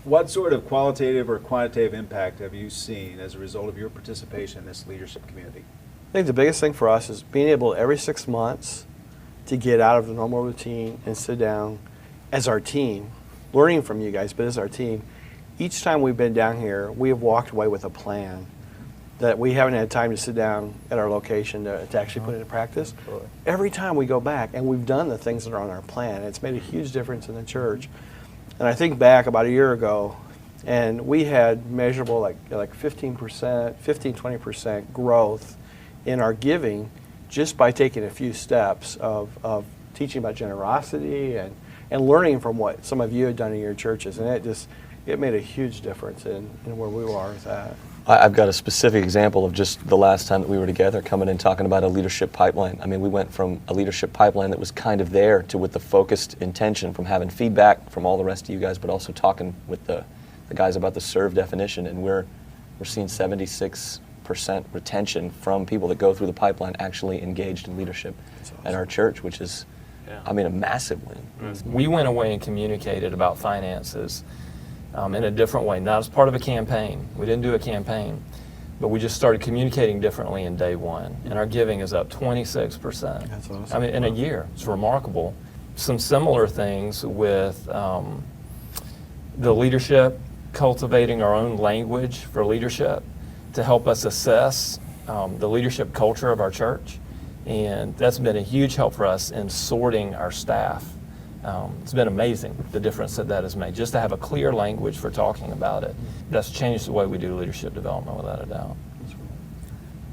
What sort of qualitative or quantitative impact have you seen as a result of your participation in this leadership community? I think the biggest thing for us is being able every 6 months to get out of the normal routine and sit down as our team, learning from you guys, but as our team. Each time we've been down here, we have walked away with a plan that we haven't had time to sit down at our location to actually put into practice. Absolutely. Every time we go back and we've done the things that are on our plan, it's made a huge difference in the church. And I think back about a year ago, and we had measurable like 15%, 20% growth in our giving just by taking a few steps of teaching about generosity and learning from what some of you had done in your churches. And it made a huge difference in where we are with that. I've got a specific example of just the last time that we were together coming in talking about a leadership pipeline. I mean, we went from a leadership pipeline that was kind of there to with the focused intention from having feedback from all the rest of you guys, but also talking with the guys about the serve definition. And we're seeing 76% retention from people that go through the pipeline actually engaged in leadership at our church, which is, I mean, a massive win. We went away and communicated about finances in a different way, not as part of a campaign. We didn't do a campaign, but we just started communicating differently in day one. And our giving is up 26%. That's awesome. I mean, in a year. It's remarkable. Some similar things with the leadership, cultivating our own language for leadership to help us assess the leadership culture of our church. And that's been a huge help for us in sorting our staff. It's been amazing, the difference that has made, just to have a clear language for talking about it. That's changed the way we do leadership development, without a doubt.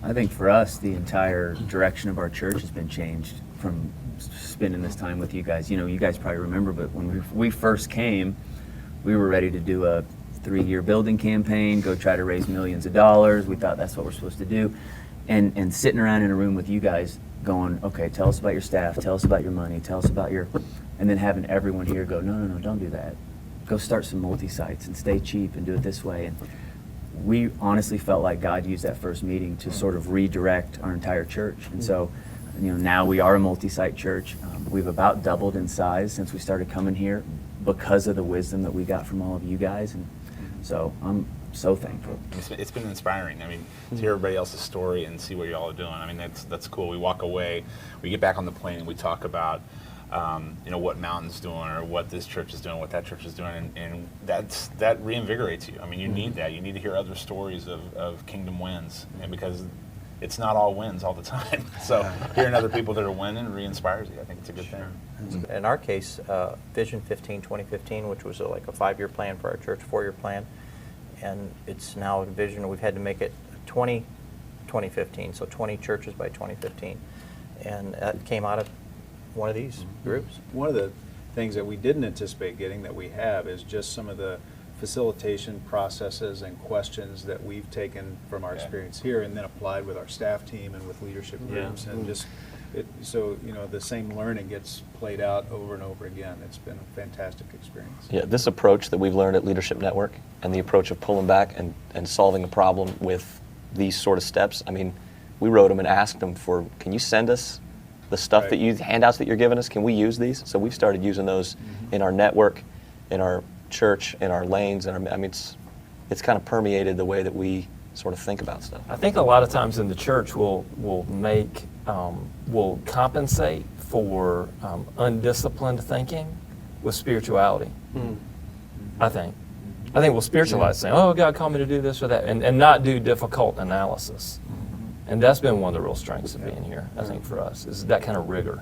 I think for us, the entire direction of our church has been changed from spending this time with you guys. You know, you guys probably remember, but when we first came, we were ready to do a 3-year building campaign, go try to raise millions of dollars. We thought that's what we're supposed to do. And sitting around in a room with you guys going, okay, tell us about your staff, tell us about your money, tell us about your, and then having everyone here go, no, don't do that. Go start some multi-sites and stay cheap and do it this way. And we honestly felt like God used that first meeting to sort of redirect our entire church. And so, you know, now we are a multi-site church. We've about doubled in size since we started coming here because of the wisdom that we got from all of you guys. And so I'm so thankful. It's been inspiring. I mean, to hear everybody else's story and see what you all are doing. I mean, that's cool. We walk away, we get back on the plane, and we talk about you know, what Mountain's doing or what this church is doing, what that church is doing, and that reinvigorates you. I mean, you need that. You need to hear other stories of kingdom wins, and because it's not all wins all the time. So hearing other people that are winning re-inspires you. I think it's a good thing. In our case, Vision 2015, which was like a 5-year plan for our church, 4-year plan, and it's now a vision. We've had to make it 2015, so 20 churches by 2015, and that came out of one of these groups. One of the things that we didn't anticipate getting that we have is just some of the facilitation processes and questions that we've taken from our experience here and then applied with our staff team and with leadership groups, and just so you know, the same learning gets played out over and over again. It's been a fantastic experience. Yeah, this approach that we've learned at Leadership Network and the approach of pulling back and solving a problem with these sort of steps, I mean, we wrote them and asked them for, can you send us the stuff that you, handouts that you're giving us, can we use these? So we've started using those in our network, in our church, in our lanes, and I mean, it's kind of permeated the way that we sort of think about stuff. I think a lot of times in the church we'll compensate for undisciplined thinking with spirituality. I think we'll spiritualize saying, oh, God called me to do this or that, and not do difficult analysis. And that's been one of the real strengths of being here, I think, for us, is that kind of rigor.